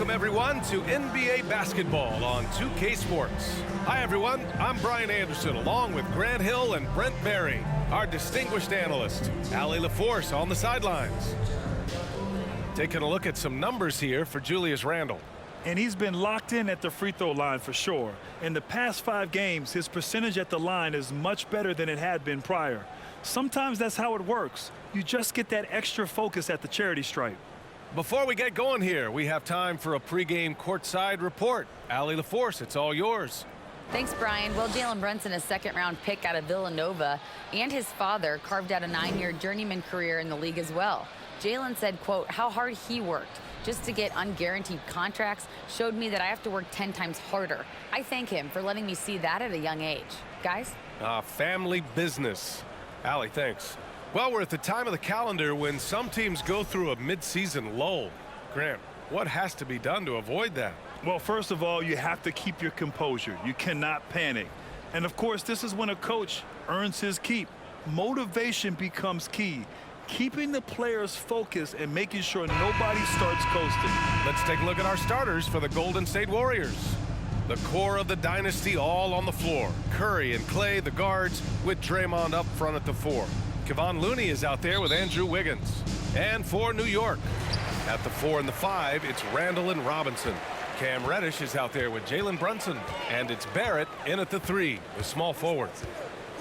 welcome everyone to NBA basketball on 2K Sports. Hi everyone, I'm Brian Anderson along with Grant Hill and Brent Berry, our distinguished analyst, Allie LaForce on the sidelines. Taking a look at some numbers here for Julius Randle. And he's been locked in at the free throw line for sure. In the past 5 games, his percentage at the line is much better than it had been prior. Sometimes that's how it works. You just get that extra focus at the charity stripe. Before we get going here, we have time for a pregame courtside report. Allie LaForce, it's all yours. Thanks, Brian. Well, Jalen Brunson, a second-round pick out of Villanova, and his father carved out a 9-year journeyman career in the league as well. Jalen said, quote, how hard he worked just to get unguaranteed contracts showed me that I have to work 10 times harder. I thank him for letting me see that at a young age. Guys? Family business. Allie, thanks. Well, we're at the time of the calendar when some teams go through a mid-season lull. Grant, what has to be done to avoid that? Well, first of all, you have to keep your composure. You cannot panic. And, of course, this is when a coach earns his keep. Motivation becomes key. Keeping the players focused and making sure nobody starts coasting. Let's take a look at our starters for the Golden State Warriors. The core of the dynasty all on the floor. Curry and Clay, the guards, with Draymond up front at the 4. Kevon Looney is out there with Andrew Wiggins. And for New York, at the 4 and the 5, it's Randle and Robinson. Cam Reddish is out there with Jalen Brunson. And it's Barrett in at the 3, the small forward.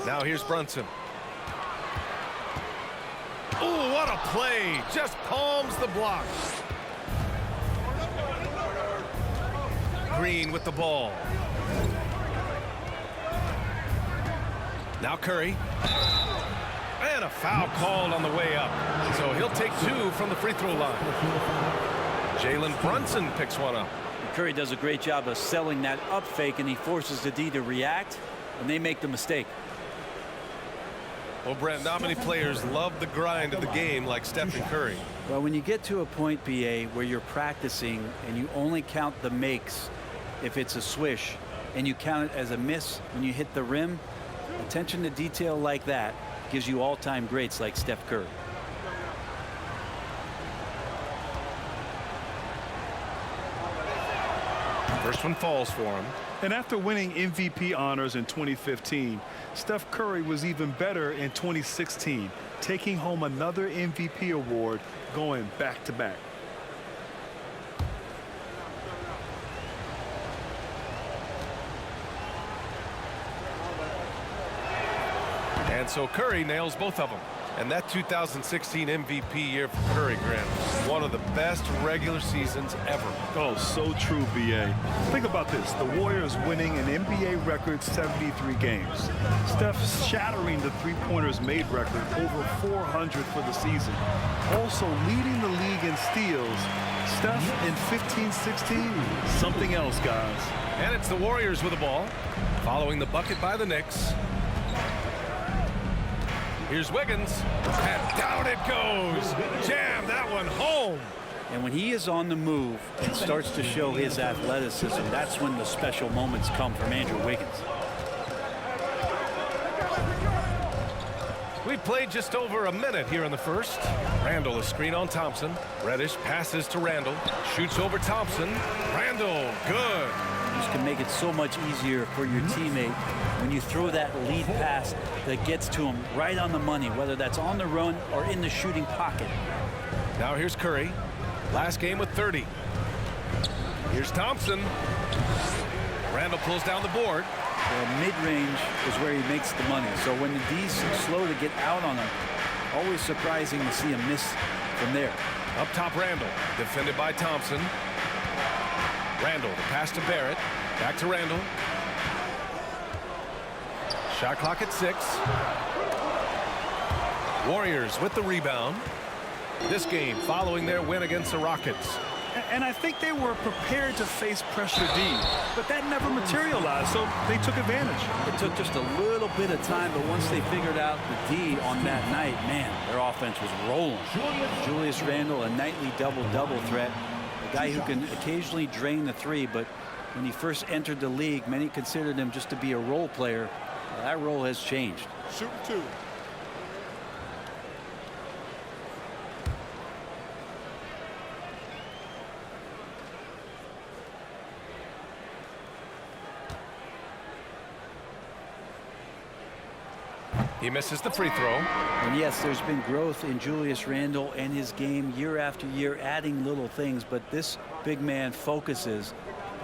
Now here's Brunson. Oh, what a play. Just palms the block. Green with the ball. Now Curry. And a foul called on the way up. So he'll take 2 from the free throw line. Jalen Brunson picks one up. Curry does a great job of selling that up fake, and he forces the D to react, and they make the mistake. Well, Brent, not many players love the grind of the game like Stephen Curry. Well, when you get to a point, BA, where you're practicing and you only count the makes if it's a swish, and you count it as a miss when you hit the rim, attention to detail like that gives you all-time greats like Steph Curry. First one falls for him. And after winning MVP honors in 2015, Steph Curry was even better in 2016, taking home another MVP award, going back-to-back. And so Curry nails both of them. And that 2016 MVP year for Curry, Grant, one of the best regular seasons ever. Oh, so true, BA. Think about this. The Warriors winning an NBA record 73 games. Steph shattering the three-pointers made record, over 400 for the season. Also leading the league in steals. Steph in 15-16, something else, guys. And it's the Warriors with the ball, following the bucket by the Knicks. Here's Wiggins, and down it goes. Jam that one home. And when he is on the move and starts to show his athleticism, that's when the special moments come from Andrew Wiggins. We played just over a minute here in the first. Randle a screen on Thompson. Reddish passes to Randle, shoots over Thompson. Randle, good. This can make it so much easier for your teammate when you throw that lead pass that gets to him right on the money, whether that's on the run or in the shooting pocket. Now here's Curry. Last game with 30. Here's Thompson. Randle pulls down the board. Well, mid-range is where he makes the money. So when the D's slow to get out on him, always surprising to see him miss from there. Up top, Randle, defended by Thompson. Randle, the pass to Barrett. Back to Randle. Shot clock at 6. Warriors with the rebound. This game following their win against the Rockets. And I think they were prepared to face pressure D, but that never materialized, so they took advantage. It took just a little bit of time, but once they figured out the D on that night, man, their offense was rolling. Julius Randle, a nightly double-double threat, a guy who can occasionally drain the 3, but when he first entered the league, many considered him just to be a role player. Well, that role has changed. Shoot 2. He misses the free throw. And yes, there's been growth in Julius Randle and his game year after year, adding little things, but this big man focuses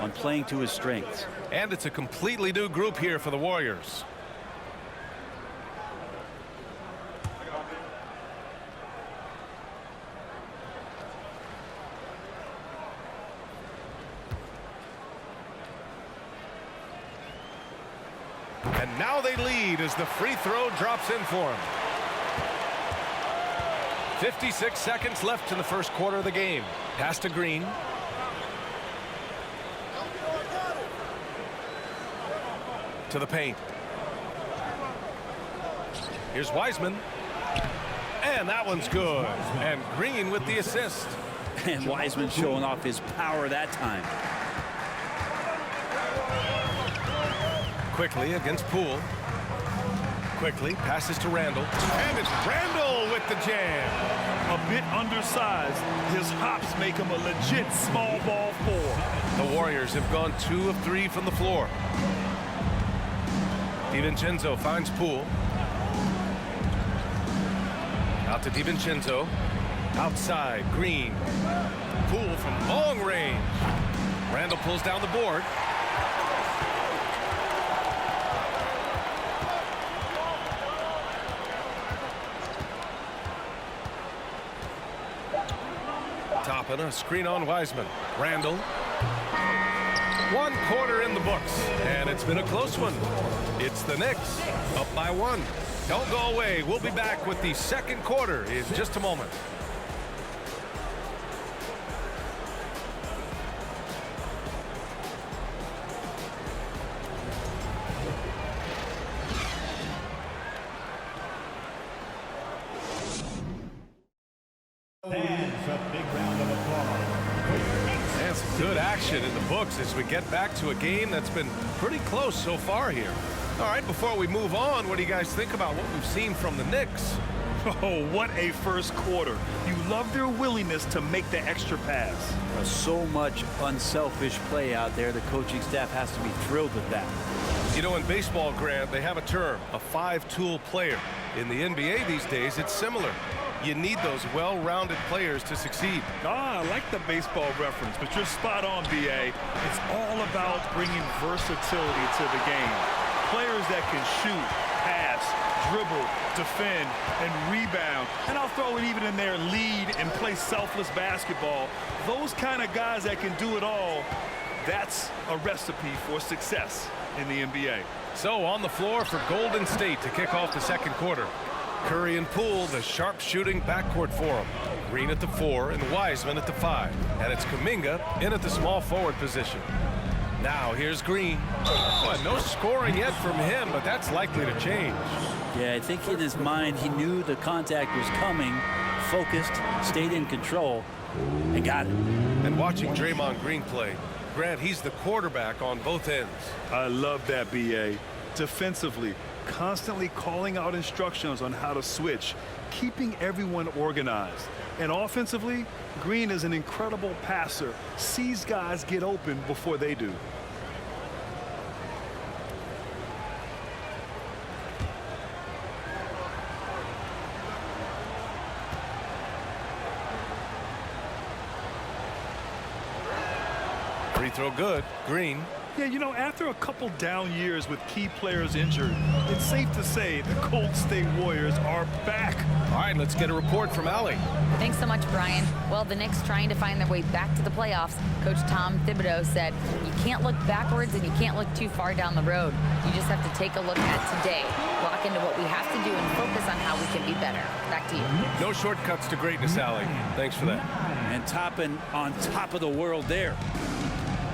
on playing to his strengths. And it's a completely new group here for the Warriors. And now they lead as the free throw drops in for him. 56 seconds left in the first quarter of the game. Pass to Green. To the paint. Here's Wiseman. And that one's good. And Green with the assist. And Wiseman showing off his power that time. Quickly against Poole. Quickly passes to Randle. And it's Randle with the jam. A bit undersized. His hops make him a legit small ball four. The Warriors have gone 2 of 3 from the floor. DiVincenzo finds Poole. Out to DiVincenzo. Outside, Green. Poole from long range. Randle pulls down the board. Toppin, a screen on Wiseman. Randle. 1 quarter in the books, and it's been a close one. It's the Knicks up by 1. Don't go away. We'll be back with the second quarter in just a moment. And some good action in the books as we get back to a game that's been pretty close so far here. All right, before we move on, what do you guys think about what we've seen from the Knicks? Oh, what a first quarter. You love their willingness to make the extra pass. There's so much unselfish play out there. The coaching staff has to be thrilled with that. You know, in baseball, Grant, they have a term, a 5-tool player. In the NBA these days, it's similar. You need those well-rounded players to succeed. I like the baseball reference, but you're spot on, B.A. It's all about bringing versatility to the game. Players that can shoot, pass, dribble, defend, and rebound. And I'll throw it even in there, lead and play selfless basketball. Those kind of guys that can do it all, that's a recipe for success in the NBA. So on the floor for Golden State to kick off the second quarter. Curry and Poole, the sharp-shooting backcourt for them. Green at the 4 and Wiseman at the 5. And it's Kuminga in at the small forward position. Now here's Green. Well, no scoring yet from him, but that's likely to change. Yeah, I think in his mind he knew the contact was coming, focused, stayed in control, and got it. And watching Draymond Green play, Grant, he's the quarterback on both ends. I love that, B.A. Defensively, constantly calling out instructions on how to switch, keeping everyone organized. And offensively, Green is an incredible passer, sees guys get open before they do. Free throw good. Green. Yeah, you know, after a couple down years with key players injured, it's safe to say the Golden State Warriors are back. All right, let's get a report from Allie. Thanks so much, Brian. Well, the Knicks trying to find their way back to the playoffs. Coach Tom Thibodeau said, you can't look backwards and you can't look too far down the road. You just have to take a look at today, lock into what we have to do and focus on how we can be better. Back to you. No shortcuts to greatness, Allie. Thanks for that. And Toppin on top of the world there.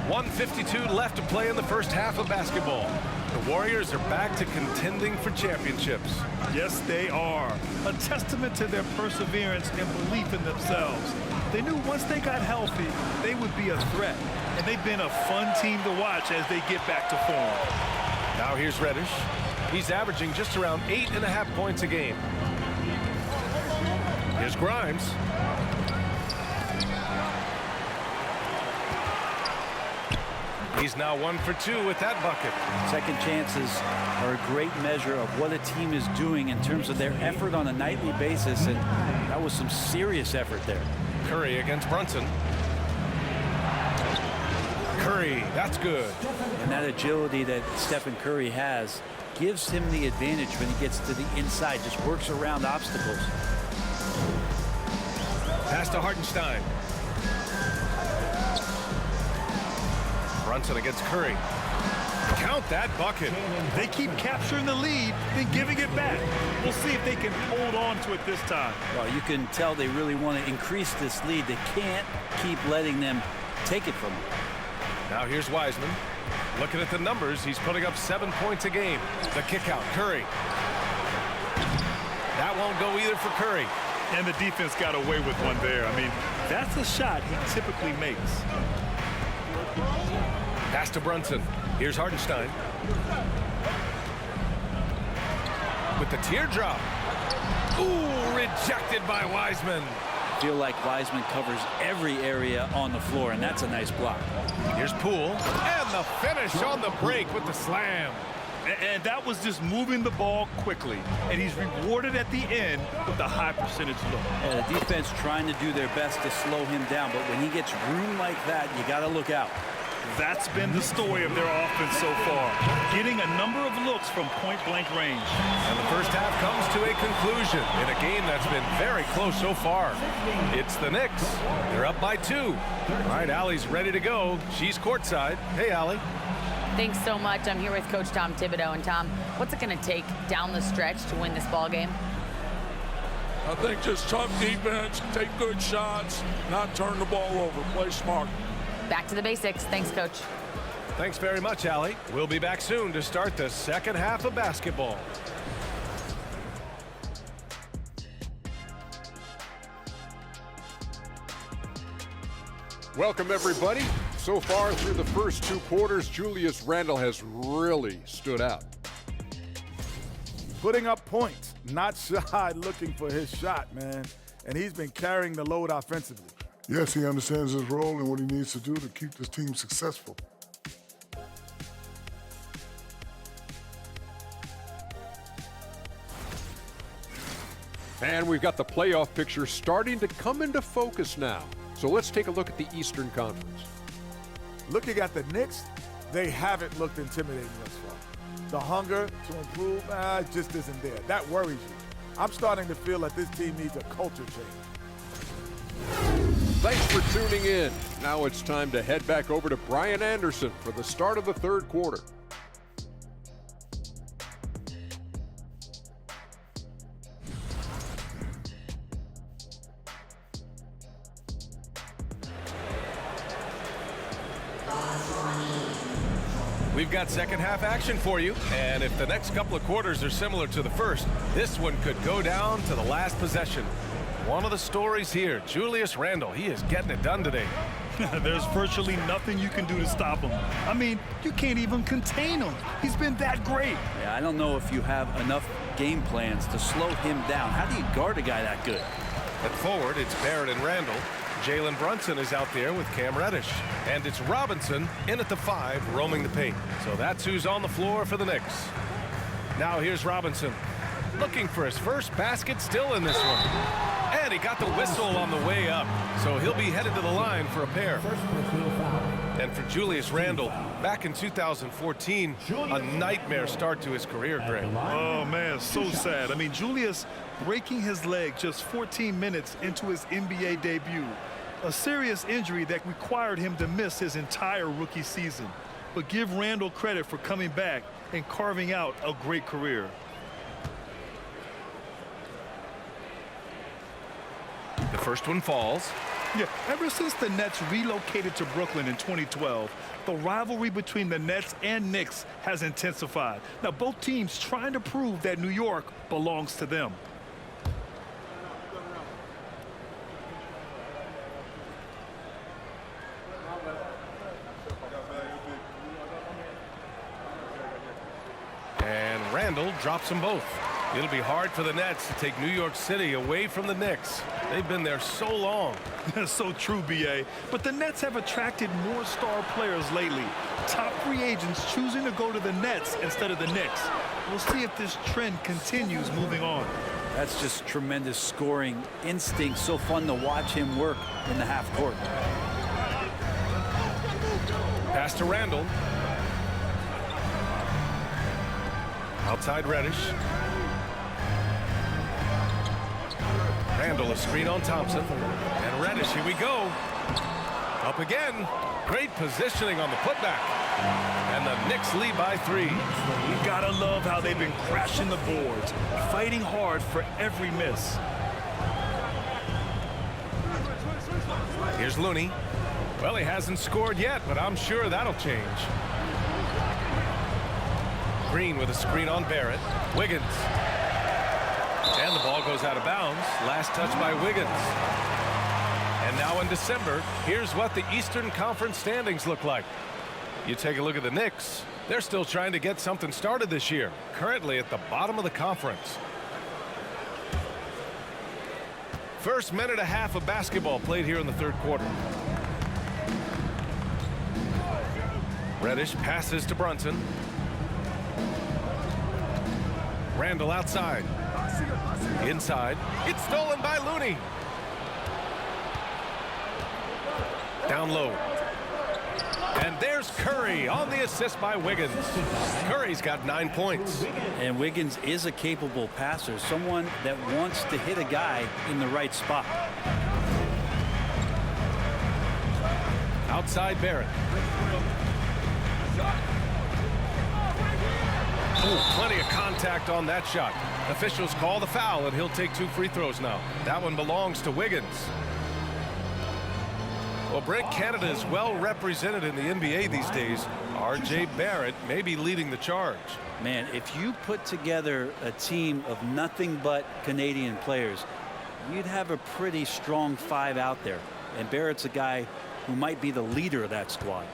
1:52 left to play in the first half of basketball. The Warriors are back to contending for championships. Yes, they are. A testament to their perseverance and belief in themselves. They knew once they got healthy, they would be a threat. And they've been a fun team to watch as they get back to form. Now here's Reddish. He's averaging just around 8.5 points a game. Here's Grimes. He's now 1 for 2 with that bucket. Second chances are a great measure of what a team is doing in terms of their effort on a nightly basis, and that was some serious effort there. Curry against Brunson. Curry, that's good. And that agility that Stephen Curry has gives him the advantage when he gets to the inside, just works around obstacles. Pass to Hartenstein. Brunson against Curry. Count that bucket. They keep capturing the lead, then giving it back. We'll see if they can hold on to it this time. Well, you can tell they really want to increase this lead. They can't keep letting them take it from them. Now here's Wiseman. Looking at the numbers, he's putting up 7 points a game. The kick out, Curry. That won't go either for Curry. And the defense got away with one there. I mean, that's a shot he typically makes. Pass to Brunson. Here's Hartenstein. With the teardrop. Ooh, rejected by Wiseman. I feel like Wiseman covers every area on the floor, and that's a nice block. Here's Poole. And the finish on the break with the slam. And that was just moving the ball quickly. And he's rewarded at the end with a high percentage look. Yeah, the defense trying to do their best to slow him down, but when he gets room like that, you got to look out. That's been the story of their offense so far, getting a number of looks from point-blank range. And the first half comes to a conclusion in a game that's been very close so far. It's the Knicks. They're up by 2. All right, Allie's ready to go. She's courtside. Hey, Allie. Thanks so much. I'm here with Coach Tom Thibodeau. And Tom, what's it going to take down the stretch to win this ball game? I think just tough defense, take good shots, not turn the ball over, play smart. Back to the basics. Thanks, Coach. Thanks very much, Allie. We'll be back soon to start the second half of basketball. Welcome, everybody. So far through the first 2 quarters, Julius Randle has really stood out. Putting up points, not shy looking for his shot, man. And he's been carrying the load offensively. Yes, he understands his role and what he needs to do to keep this team successful. And we've got the playoff picture starting to come into focus now. So let's take a look at the Eastern Conference. Looking at the Knicks, they haven't looked intimidating thus far. The hunger to improve just isn't there. That worries you. I'm starting to feel that this team needs a culture change. Thanks for tuning in. Now it's time to head back over to Brian Anderson for the start of the third quarter. We've got second half action for you, and if the next couple of quarters are similar to the first, this one could go down to the last possession. One of the stories here, Julius Randle, he is getting it done today. There's virtually nothing you can do to stop him. I mean, you can't even contain him. He's been that great. Yeah, I don't know if you have enough game plans to slow him down. How do you guard a guy that good? At forward, it's Barrett and Randle. Jalen Brunson is out there with Cam Reddish. And it's Robinson in at the 5, roaming the paint. So that's who's on the floor for the Knicks. Now here's Robinson. Looking for his first basket, still in this one. And he got the whistle on the way up. So he'll be headed to the line for a pair. And for Julius Randle, back in 2014, a nightmare start to his career, Greg. Oh, man, so sad. I mean, Julius breaking his leg just 14 minutes into his NBA debut. A serious injury that required him to miss his entire rookie season. But give Randle credit for coming back and carving out a great career. The first one falls. Yeah, ever since the Nets relocated to Brooklyn in 2012, the rivalry between the Nets and Knicks has intensified. Now, both teams trying to prove that New York belongs to them. And Randle drops them both. It'll be hard for the Nets to take New York City away from the Knicks. They've been there so long. That's so true, B.A. But the Nets have attracted more star players lately. Top free agents choosing to go to the Nets instead of the Knicks. We'll see if this trend continues moving on. That's just tremendous scoring instinct. So fun to watch him work in the half court. Pass to Randall. Outside Reddish. Randall, a screen on Thompson. And Reddish, here we go. Up again. Great positioning on the putback. And the Knicks lead by 3. You gotta love how they've been crashing the boards, fighting hard for every miss. Here's Looney. Well, he hasn't scored yet, but I'm sure that'll change. Green with a screen on Barrett. Wiggins. And the ball goes out of bounds. Last touch by Wiggins. And now in December, here's what the Eastern Conference standings look like. You take a look at the Knicks. They're still trying to get something started this year. Currently at the bottom of the conference. First minute and a half of basketball played here in the third quarter. Reddish passes to Brunson. Randall outside. Inside. It's stolen by Looney. Down low. And there's Curry on the assist by Wiggins. Curry's got 9 points. And Wiggins is a capable passer, someone that wants to hit a guy in the right spot. Outside Barrett. Ooh, plenty of contact on that shot. Officials call the foul, and he'll take 2 free throws now. That one belongs to Wiggins. Well, Brent, Canada is well represented in the NBA these days. R.J. Barrett may be leading the charge. Man, if you put together a team of nothing but Canadian players, you'd have a pretty strong 5 out there. And Barrett's a guy who might be the leader of that squad.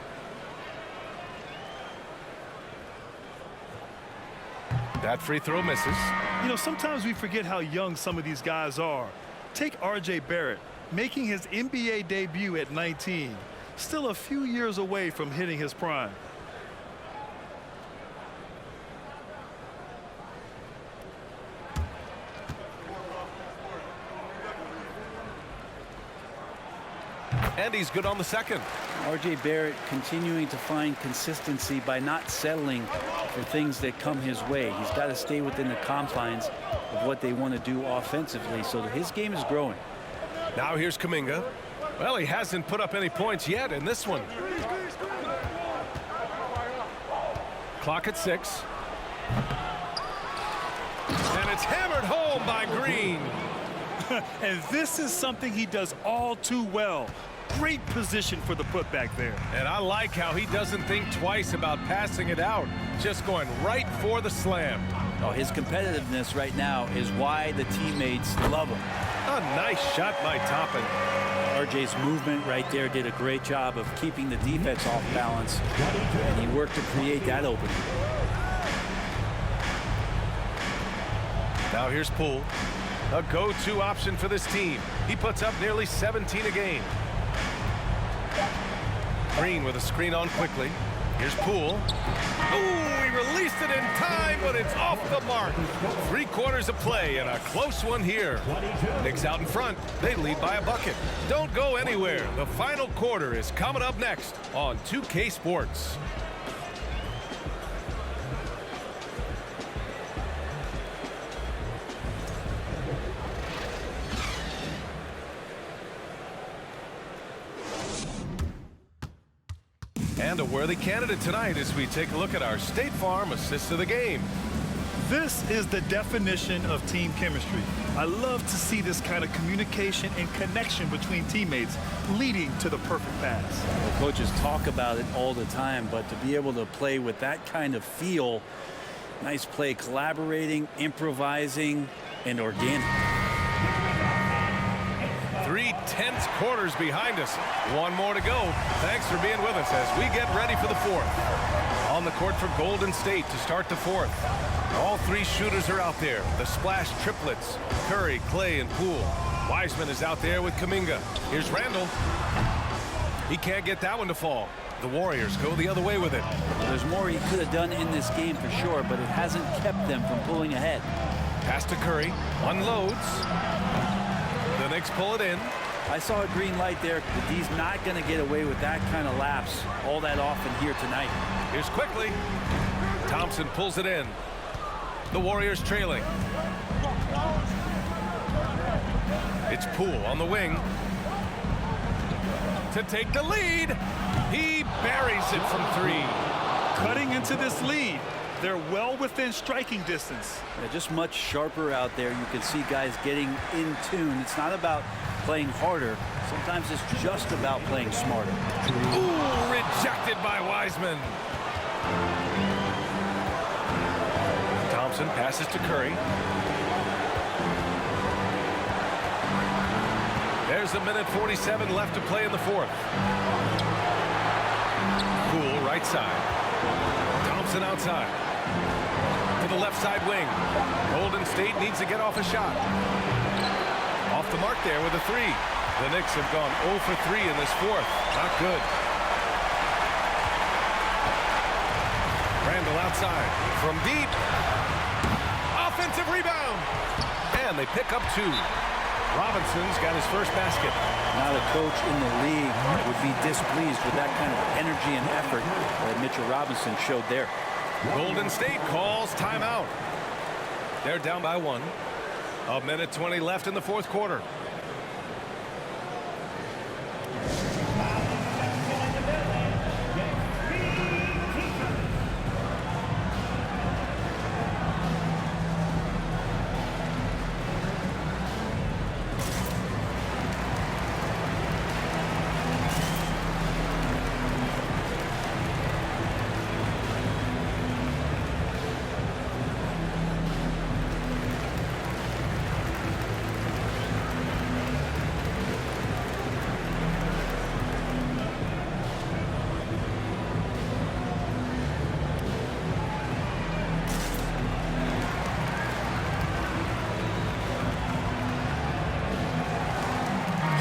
That free throw misses. You know, sometimes we forget how young some of these guys are. Take R.J. Barrett, making his NBA debut at 19. Still a few years away from hitting his prime. And he's good on the second. R.J. Barrett continuing to find consistency by not settling for things that come his way. He's got to stay within the confines of what they want to do offensively, so that his game is growing. Now here's Kuminga. Well, he hasn't put up any points yet in this one. Clock at 6. And it's hammered home by Green. And this is something he does all too well. Great position for the putback there. And I like how he doesn't think twice about passing it out. Just going right for the slam. Oh, his competitiveness right now is why the teammates love him. A nice shot by Toppin. RJ's movement right there did a great job of keeping the defense off balance. And he worked to create that opening. Now here's Poole. A go-to option for this team. He puts up nearly 17 a game. Green with a screen on quickly. Here's Poole. Ooh, he released it in time, but it's off the mark. 3 quarters of play and a close one here. Knicks out in front. They lead by a bucket. Don't go anywhere. The final quarter is coming up next on 2K Sports. And a worthy candidate tonight as we take a look at our State Farm assist of the game. This is the definition of team chemistry. I love to see this kind of communication and connection between teammates leading to the perfect pass. Well, coaches talk about it all the time, but to be able to play with that kind of feel, nice play, collaborating, improvising, and organic. 3 intense quarters behind us. One more to go. Thanks for being with us as we get ready for the fourth. On the court for Golden State to start the fourth. All three shooters are out there. The splash triplets, Curry, Clay, and Poole. Wiseman is out there with Kuminga. Here's Randall. He can't get that one to fall. The Warriors go the other way with it. There's more he could have done in this game for sure, but it hasn't kept them from pulling ahead. Pass to Curry. Unloads. The Knicks pull it in. I saw a green light there. The D's not going to get away with that kind of lapse all that often here tonight. Here's quickly. Thompson pulls it in. The Warriors trailing. It's Poole on the wing to take the lead. He buries it from three. Cutting into this lead. They're well within striking distance. Yeah, just much sharper out there. You can see guys getting in tune. It's not about playing harder. Sometimes it's just about playing smarter. Ooh, rejected by Wiseman. Thompson passes to Curry. There's a minute 47 left to play in the fourth. Poole right side. Thompson outside. To the left side wing. Golden State needs to get off a shot. Off the mark there with a three. The Knicks have gone 0 for 3 in this fourth. Not good. Randall outside. From deep. Offensive rebound. And they pick up two. Robinson's got his first basket. Not a coach in the league would be displeased with that kind of energy and effort that Mitchell Robinson showed there. Golden State calls timeout. They're down by one. A minute 20 left in the fourth quarter.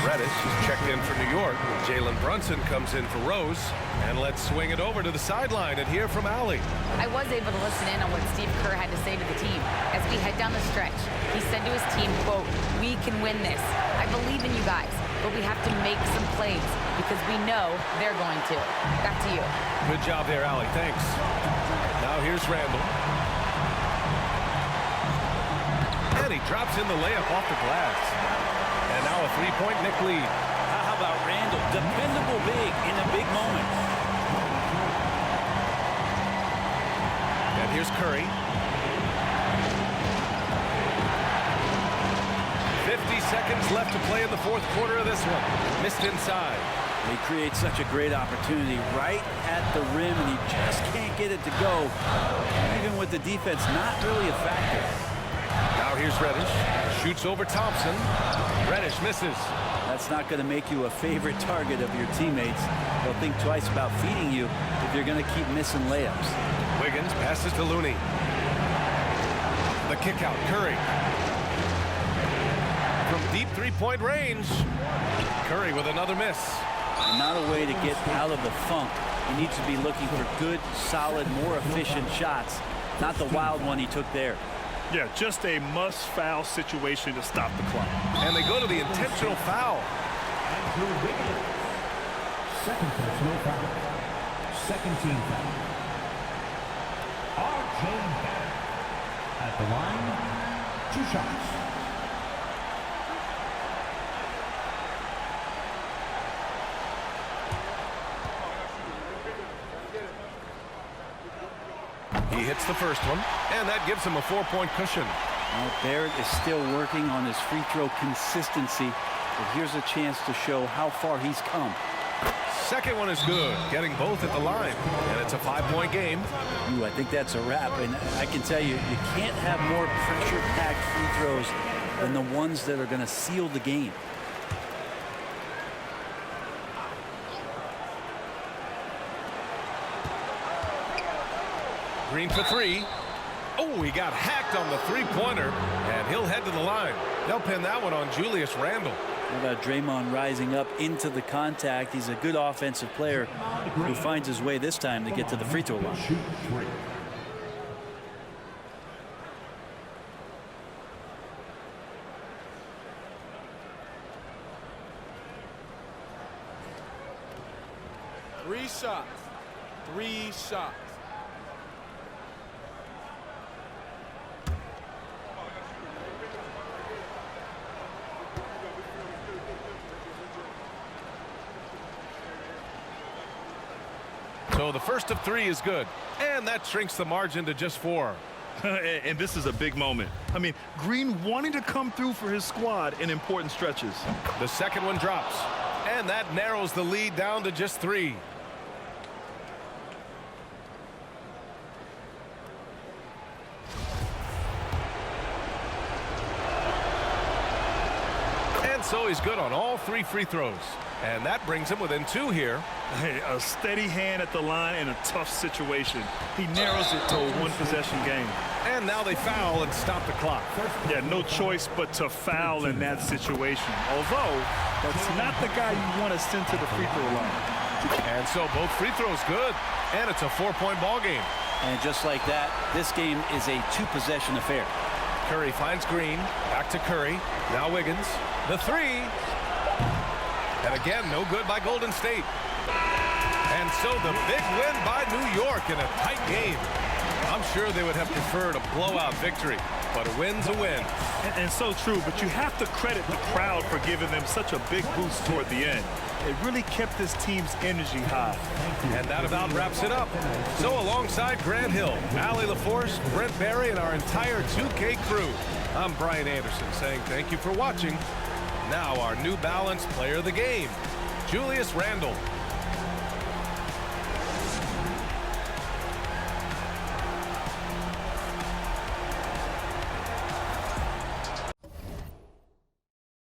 Reddish is checked in for New York. Jalen Brunson comes in for Rose. And let's swing it over to the sideline and hear from Allie. I was able to listen in on what Steve Kerr had to say to the team. As we head down the stretch, he said to his team, quote, "We can win this. I believe in you guys, but we have to make some plays because we know they're going to." Back to you. Good job there, Allie. Thanks. Now here's Randall. And he drops in the layup off the glass. And now a three-point Knick lead. How about Randall? Dependable big in a big moment. And here's Curry. 50 seconds left to play in the fourth quarter of this one. Missed inside. He creates such a great opportunity right at the rim, and he just can't get it to go. Even with the defense not really a factor. Now here's Reddish. Shoots over Thompson. Reddish misses. That's not going to make you a favorite target of your teammates. They'll think twice about feeding you if you're going to keep missing layups. Wiggins passes to Looney. The kick out, Curry. From deep three-point range. Curry with another miss. And not a way to get out of the funk. He needs to be looking for good, solid, more efficient shots. Not the wild one he took there. Yeah, just a must-foul situation to stop the clock. And they go to the intentional foul. Second personal foul. Second team foul. R.J. Barrett at the line. 2 shots. He hits the first one, and that gives him a 4-point cushion. Well, Barrett is still working on his free throw consistency, but here's a chance to show how far he's come. Second one is good, getting both at the line, and it's a 5-point game. Ooh, I think that's a wrap, and I can tell you, you can't have more pressure-packed free throws than the ones that are going to seal the game. Green for three. Oh, he got hacked on the three-pointer, and he'll head to the line. They'll pin that one on Julius Randle. How about Draymond rising up into the contact? He's a good offensive player who finds his way this time to get to the free throw line. Three shots. 3 shots. So the first of 3 is good, and that shrinks the margin to just 4. And this is a big moment. I mean, Green wanting to come through for his squad in important stretches. The second one drops, and that narrows the lead down to just 3. And so he's good on all 3 free throws. And that brings him within 2 here. Hey, a steady hand at the line in a tough situation. He narrows it to a one-possession game. And now they foul and stop the clock. Yeah, no choice but to foul in that situation. Although, that's not the guy you want to send to the free throw line. And so both free throws good. And it's a 4-point ball game. And just like that, this game is a 2-possession affair. Curry finds Green. Back to Curry. Now Wiggins. The 3. And again, no good by Golden State. And so the big win by New York in a tight game. I'm sure they would have preferred a blowout victory, but a win's a win. And so true, but you have to credit the crowd for giving them such a big boost toward the end. It really kept this team's energy high. And that about wraps it up. So alongside Grant Hill, Allie LaForce, Brent Barry, and our entire 2K crew, I'm Brian Anderson saying thank you for watching. Now our New Balance player of the game, Julius Randle.